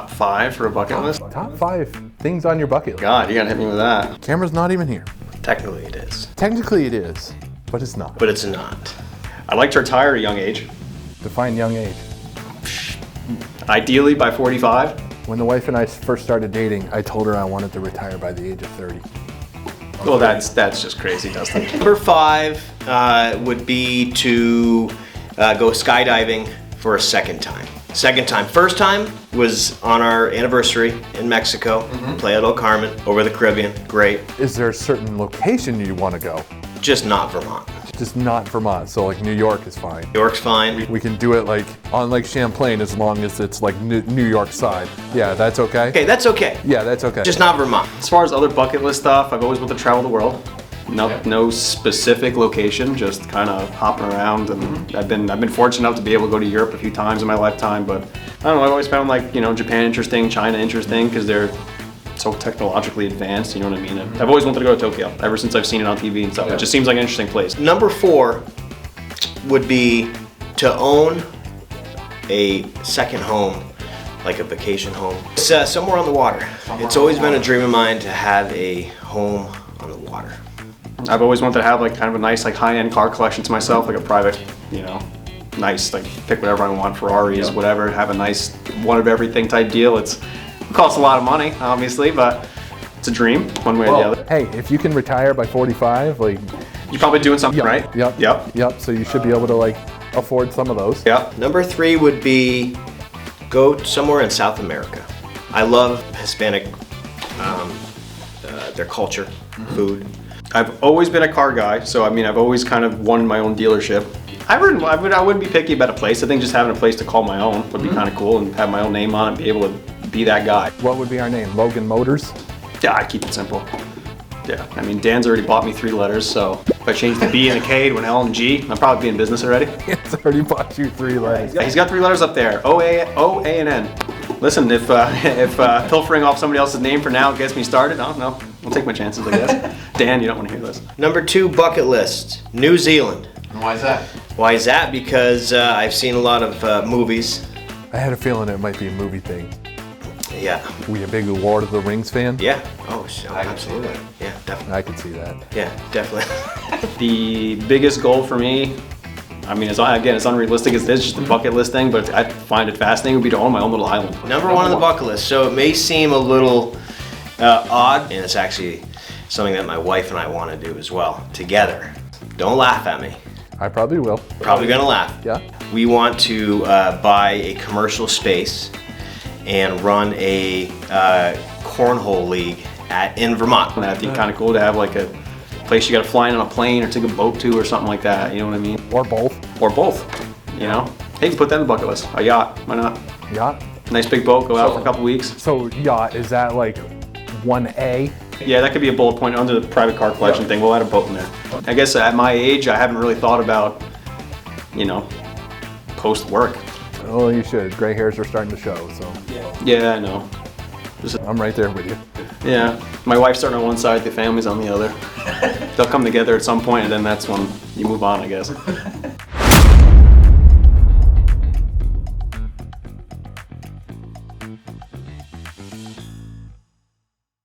top 5 for a bucket list? Top 5 things on your bucket list. God, you gotta hit me with that. Camera's not even here. Technically it is. Technically it is, but it's not. But it's not. I'd like to retire at a young age. Define young age. Ideally by 45. When the wife and I first started dating, I told her I wanted to retire by the age of 30. Well, that's just crazy, Dustin. Number 5 would be to go skydiving for a second time. Second time. First time was on our anniversary in Mexico, Playa del Carmen, over the Caribbean. Great. Is there a certain location you want to go? Just not Vermont. Just not Vermont, so like New York is fine. New York's fine. We can do it like on Lake Champlain as long as it's like New York side. Yeah, that's okay? Okay, that's okay. Yeah, that's okay. Just not Vermont. As far as other bucket list stuff, I've always wanted to travel the world. No specific location, just kind of hopping around, and I've been fortunate enough to be able to go to Europe a few times in my lifetime. But I don't know, I've always found like Japan interesting, China interesting, because they're so technologically advanced. You know what I mean? I've always wanted to go to Tokyo ever since I've seen it on TV and stuff. It just seems like an interesting place. Number 4 would be to own a second home, like a vacation home. It's somewhere on the water. It's always been a dream of mine to have a home on the water. I've always wanted to have like kind of a nice like high-end car collection to myself, like a private, nice, like pick whatever I want, Ferraris, whatever, have a nice one of everything type deal. It costs a lot of money, obviously, but it's a dream, one way or the other. Hey, if you can retire by 45, like You're probably doing something right. Yep. So you should be able to like afford some of those. Yep. Number 3 would be go somewhere in South America. I love Hispanic, their culture, food. I've always been a car guy, so I mean, I've always kind of wanted my own dealership. I wouldn't be picky about a place. I think just having a place to call my own would be kind of cool, and have my own name on it, be able to be that guy. What would be our name? Logan Motors? Yeah, I keep it simple. Yeah, I mean, Dan's already bought me 3 letters, so if I change the B and a K to an L and G, I'd probably be in business already. It's already bought you 3 letters. He's got 3 letters up there, O, A, and N. Listen, if pilfering off somebody else's name for now gets me started, I don't know. I'll take my chances, I guess. Dan, you don't want to hear this. Number 2 bucket list, New Zealand. And why is that? Why is that? Because I've seen a lot of movies. I had a feeling it might be a movie thing. Yeah. Were you a big Lord of the Rings fan? Yeah. Oh, so absolutely. Yeah, definitely. I could see that. Yeah, definitely. The biggest goal for me, I mean, it's unrealistic as this, just a bucket list thing, but I find it fascinating, would be to own my own little island. Number 1 on the bucket list. So it may seem a little odd, and it's actually something that my wife and I want to do as well, together. Don't laugh at me. I probably will. Probably gonna laugh. Yeah. We want to buy a commercial space and run a cornhole league in Vermont. And that'd be kind of cool to have like a place you got to fly in on a plane or take a boat to or something like that. You know what I mean? Or both. Or both. You know? Hey, you can put that in the bucket list. A yacht. Why not? Yacht? Nice big boat. Go out for a couple weeks. So yacht, is that like 1A? Yeah, that could be a bullet point under the private car collection thing. We'll add a boat in there. I guess at my age, I haven't really thought about, post-work. Oh, you should. Gray hairs are starting to show, so. Yeah, I know. I'm right there with you. Yeah, my wife's starting on one side, the family's on the other. They'll come together at some point, and then that's when you move on, I guess.